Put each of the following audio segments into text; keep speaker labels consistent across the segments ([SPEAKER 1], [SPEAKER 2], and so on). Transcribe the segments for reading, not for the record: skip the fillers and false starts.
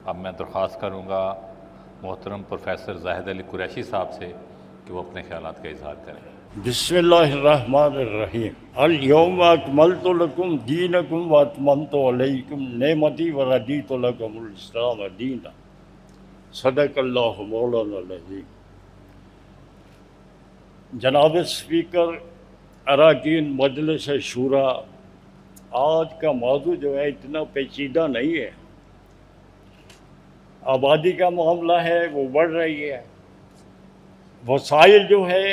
[SPEAKER 1] اب میں درخواست کروں گا محترم پروفیسر زاہد علی قریشی صاحب سے کہ وہ اپنے خیالات کا اظہار کریں۔
[SPEAKER 2] بسم اللہ الرحمن الرحیم۔ الیوم اکملت لکم دینکم واتممت علیکم نعمتی ورضیت لکم الاسلام دینا۔ صدق اللہ مولانا العظیم۔ جناب اسپیکر، اراکین مجلس شورا، آج کا موضوع جو ہے اتنا پیچیدہ نہیں ہے۔ آبادی کا معاملہ ہے، وہ بڑھ رہی ہے۔ وسائل جو ہے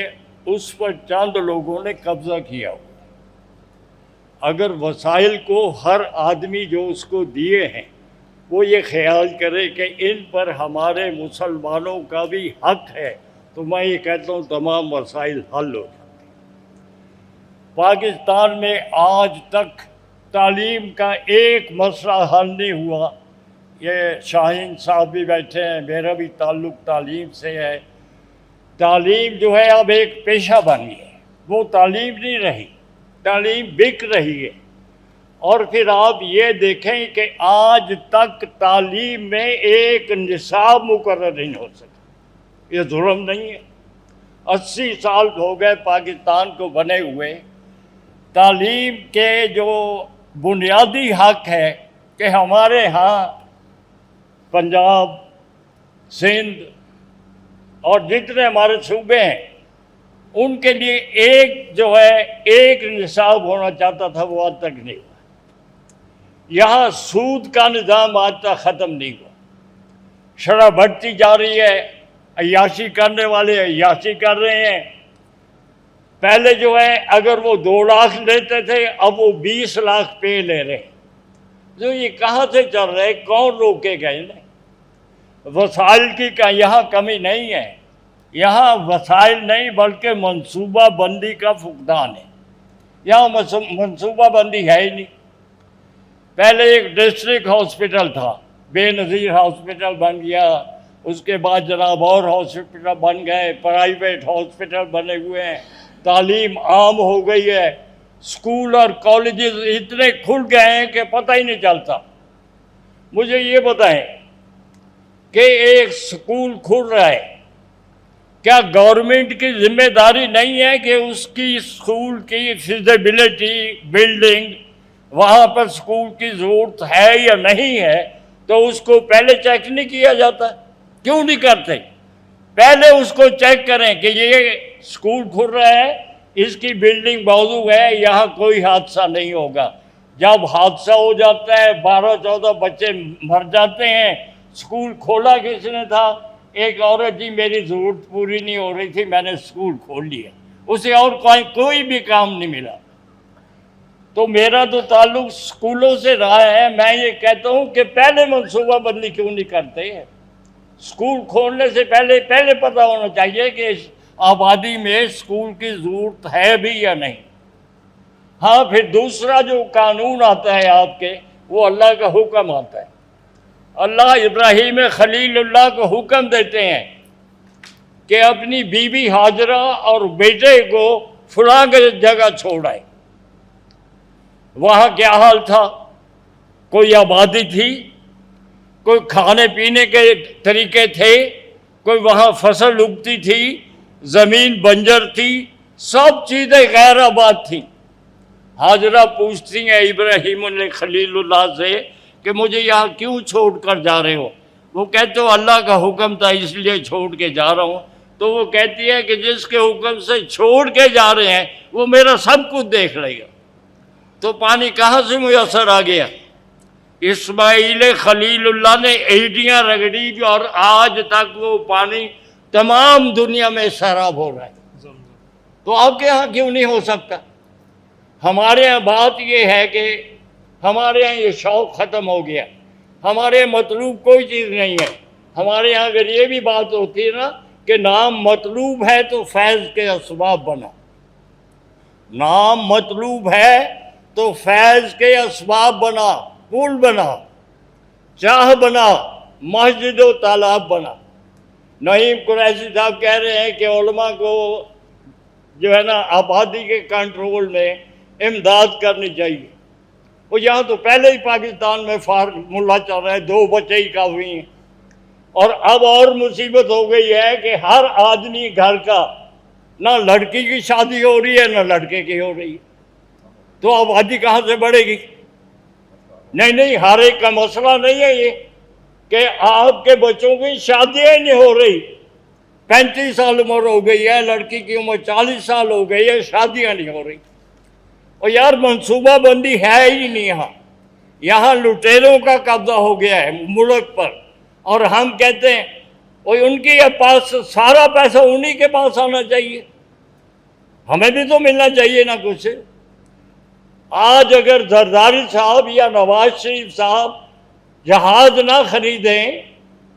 [SPEAKER 2] اس پر چند لوگوں نے قبضہ کیا ہوا۔ اگر وسائل کو ہر آدمی جو اس کو دیے ہیں وہ یہ خیال کرے کہ ان پر ہمارے مسلمانوں کا بھی حق ہے تو میں یہ کہتا ہوں تمام مسائل حل ہو جاتے ہیں۔ پاکستان میں آج تک تعلیم کا ایک مسئلہ حل نہیں ہوا۔ یہ شاہین صاحب بھی بیٹھے ہیں، میرا بھی تعلق تعلیم سے ہے۔ تعلیم جو ہے اب ایک پیشہ بن گیا ہے، وہ تعلیم نہیں رہی، تعلیم بک رہی ہے۔ اور پھر آپ یہ دیکھیں کہ آج تک تعلیم میں ایک نصاب مقرر نہیں ہو سکا۔ یہ ظلم نہیں ہے؟ 80 سال ہو گئے پاکستان کو بنے ہوئے۔ تعلیم کے جو بنیادی حق ہے کہ ہمارے ہاں پنجاب، سندھ اور جتنے ہمارے صوبے ہیں ان کے لیے ایک نصاب ہونا چاہتا تھا، وہ آج تک نہیں ہوا۔ یہاں سود کا نظام آج تک ختم نہیں ہوا۔ شرح بڑھتی جا رہی ہے، عیاشی کرنے والے عیاشی کر رہے ہیں۔ پہلے جو ہے اگر وہ 2 لاکھ لیتے تھے، اب وہ 20 لاکھ پے لے رہے ہیں۔ جو یہ کہاں سے چل رہے، کون روکے گئے انہیں؟ وسائل کی یہاں کمی نہیں ہے، یہاں وسائل نہیں بلکہ منصوبہ بندی کا فقدان ہے۔ یہاں منصوبہ بندی ہے ہی نہیں۔ پہلے ایک ڈسٹرکٹ ہاسپٹل تھا، بے نظیر ہاسپٹل بن گیا، اس کے بعد جناب اور ہاسپٹل بن گئے، پرائیویٹ ہاسپٹل بنے ہوئے ہیں، تعلیم عام ہو گئی ہے، اسکول اور کالجز اتنے کھل گئے ہیں کہ پتہ ہی نہیں چلتا۔ مجھے یہ بتائیں کہ ایک اسکول کھل رہا ہے، کیا گورنمنٹ کی ذمہ داری نہیں ہے کہ اس کی اسکول کی فیزیبلٹی، بلڈنگ، وہاں پر اسکول کی ضرورت ہے یا نہیں ہے تو اس کو پہلے چیک نہیں کیا جاتا؟ کیوں نہیں کرتے؟ پہلے اس کو چیک کریں کہ یہ اسکول کھل رہا ہے، اس کی بلڈنگ موجود ہے، یہاں کوئی حادثہ نہیں ہوگا۔ جب حادثہ ہو جاتا ہے، 12-14 بچے مر جاتے ہیں، اسکول کھولا کس نے تھا؟ ایک عورت جی میری ضرورت پوری نہیں ہو رہی تھی، میں نے اسکول کھول لیا، اسے اور کوئی بھی کام نہیں ملا۔ تو میرا تو تعلق اسکولوں سے رہا ہے۔ میں یہ کہتا ہوں کہ پہلے منصوبہ بندی کیوں نہیں کرتے؟ اسکول کھولنے سے پہلے پتہ ہونا چاہیے کہ آبادی میں اسکول کی ضرورت ہے بھی یا نہیں۔ ہاں، پھر دوسرا جو قانون آتا ہے آپ کے، وہ اللہ کا حکم آتا ہے۔ اللہ ابراہیم خلیل اللہ کو حکم دیتے ہیں کہ اپنی بیوی ہاجرہ اور بیٹے کو فلاں جگہ چھوڑ آئے۔ وہاں کیا حال تھا؟ کوئی آبادی تھی، کوئی کھانے پینے کے طریقے تھے، کوئی وہاں فصل اگتی تھی، زمین بنجر تھی، سب چیزیں غیر آباد تھیں۔ ہاجرہ پوچھتی ہیں ابراہیم خلیل اللہ سے کہ مجھے یہاں کیوں چھوڑ کر جا رہے ہو؟ وہ کہتے ہو اللہ کا حکم تھا اس لیے چھوڑ کے جا رہا ہوں۔ تو وہ کہتی ہے کہ جس کے حکم سے چھوڑ کے جا رہے ہیں وہ میرا سب کچھ دیکھ لے گا۔ تو پانی کہاں سے میسر آ گیا؟ اسماعیل خلیل اللہ نے اینٹیاں رگڑی اور آج تک وہ پانی تمام دنیا میں سیراب ہو رہا ہے۔ تو آپ کے ہاں کیوں نہیں ہو سکتا؟ ہمارے ہاں بات یہ ہے کہ ہمارے ہاں یہ شوق ختم ہو گیا، ہمارے مطلوب کوئی چیز نہیں ہے۔ ہمارے ہاں اگر یہ بھی بات ہوتی ہے نا کہ نام مطلوب ہے تو فیض کے اسباب بنا، نام مطلوب ہے تو فیض کے اسباب بنا، پل بنا، چاہ بنا، مسجد و تالاب بنا۔ نعیم قریشی صاحب کہہ رہے ہیں کہ علماء کو جو ہے نا آبادی کے کنٹرول میں امداد کرنی چاہیے۔ وہ یہاں تو پہلے ہی پاکستان میں ملا چل رہا ہے، 2 بچے ہی کافی ہیں، اور اب اور مصیبت ہو گئی ہے کہ ہر آدمی گھر کا نہ لڑکی کی شادی ہو رہی ہے نہ لڑکے کی ہو رہی ہے، تو آبادی کہاں سے بڑھے گی؟ نہیں، ہر ایک کا مسئلہ نہیں ہے یہ کہ آپ کے بچوں کی شادیاں ہی نہیں ہو رہی، 35 سال عمر ہو گئی ہے، لڑکی کی عمر 40 سال ہو گئی ہے، شادیاں نہیں ہو رہی۔ اور یار منصوبہ بندی ہے ہی نہیں یہاں لٹیروں کا قبضہ ہو گیا ہے ملک پر، اور ہم کہتے ہیں وہ ان کے پاس سارا پیسہ انہی کے پاس آنا چاہیے، ہمیں بھی تو ملنا چاہیے نا کچھ۔ آج اگر زرداری صاحب یا نواز شریف صاحب جہاز نہ خریدیں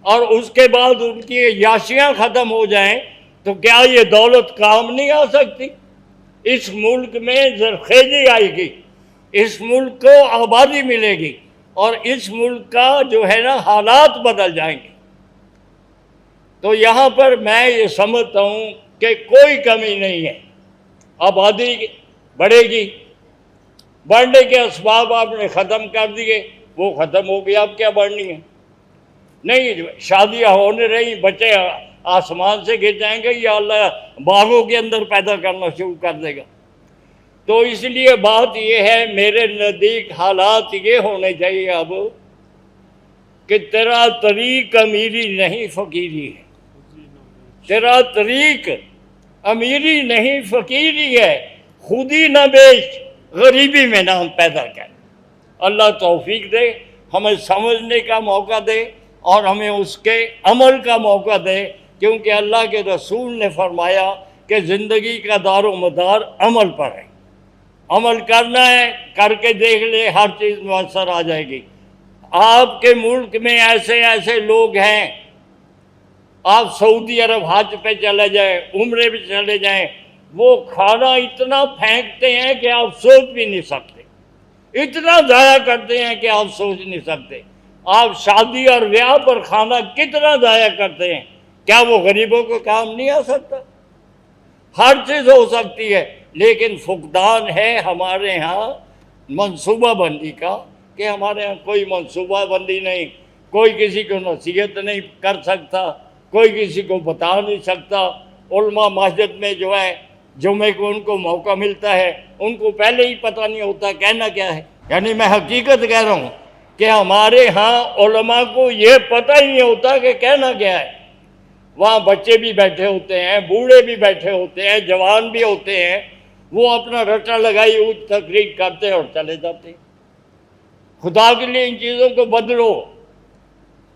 [SPEAKER 2] اور اس کے بعد ان کی عیاشیاں ختم ہو جائیں تو کیا یہ دولت کام نہیں آ سکتی؟ اس ملک میں زرخیزی آئے گی، اس ملک کو آبادی ملے گی، اور اس ملک کا جو ہے نا حالات بدل جائیں گے۔ تو یہاں پر میں یہ سمجھتا ہوں کہ کوئی کمی نہیں ہے، آبادی بڑھے گی، بڑھنے کے اسباب آپ نے ختم کر دیے، وہ ختم ہو گیا، اب کیا بڑھنی ہے؟ نہیں، شادیاں ہونے رہی، بچے آسمان سے گر جائیں گے یا اللہ باغوں کے اندر پیدا کرنا شروع کر دے گا۔ تو اس لیے بات یہ ہے، میرے نزدیک حالات یہ ہونے چاہیے اب کہ تیرا طریق امیری نہیں فقیری ہے، تیرا طریق امیری نہیں فقیری ہے، خودی نہ بیچ غریبی میں نام پیدا کر۔ اللہ توفیق دے، ہمیں سمجھنے کا موقع دے اور ہمیں اس کے عمل کا موقع دے، کیونکہ اللہ کے رسول نے فرمایا کہ زندگی کا دار و مدار عمل پر ہے، عمل کرنا ہے، کر کے دیکھ لے، ہر چیز میسر آ جائے گی۔ آپ کے ملک میں ایسے ایسے لوگ ہیں، آپ سعودی عرب حج پہ چلے جائیں، عمرے پہ چلے جائیں، وہ کھانا اتنا پھینکتے ہیں کہ آپ سوچ بھی نہیں سکتے، اتنا ضائع کرتے ہیں کہ آپ سوچ نہیں سکتے۔ آپ شادی اور بیاہ پر کھانا کتنا ضائع کرتے ہیں، کیا وہ غریبوں کو کام نہیں آ سکتا؟ ہر چیز ہو سکتی ہے، لیکن فقدان ہے ہمارے ہاں منصوبہ بندی کا، کہ ہمارے ہاں کوئی منصوبہ بندی نہیں، کوئی کسی کو نصیحت نہیں کر سکتا، کوئی کسی کو بتا نہیں سکتا۔ علماء مسجد میں جو ہے جمعے کو ان کو موقع ملتا ہے، ان کو پہلے ہی پتہ نہیں ہوتا کہنا کیا ہے۔ یعنی میں حقیقت کہہ رہا ہوں کہ ہمارے ہاں علماء کو یہ پتہ ہی نہیں ہوتا کہ کہنا کیا ہے۔ وہاں بچے بھی بیٹھے ہوتے ہیں، بوڑھے بھی بیٹھے ہوتے ہیں، جوان بھی ہوتے ہیں، وہ اپنا رٹا لگائی اونچ تقریر کرتے ہیں اور چلے جاتے ہیں۔ خدا کے لیے ان چیزوں کو بدلو،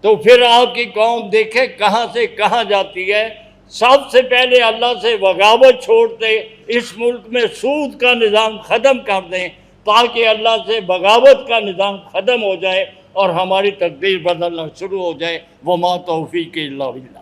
[SPEAKER 2] تو پھر آپ کی قوم دیکھے کہاں سے کہاں جاتی ہے۔ سب سے پہلے اللہ سے بغاوت چھوڑ دے، اس ملک میں سود کا نظام ختم کر دیں تاکہ اللہ سے بغاوت کا نظام ختم ہو جائے اور ہماری تقدیر بدلنا شروع ہو جائے۔ وما توفیق الا باللہ۔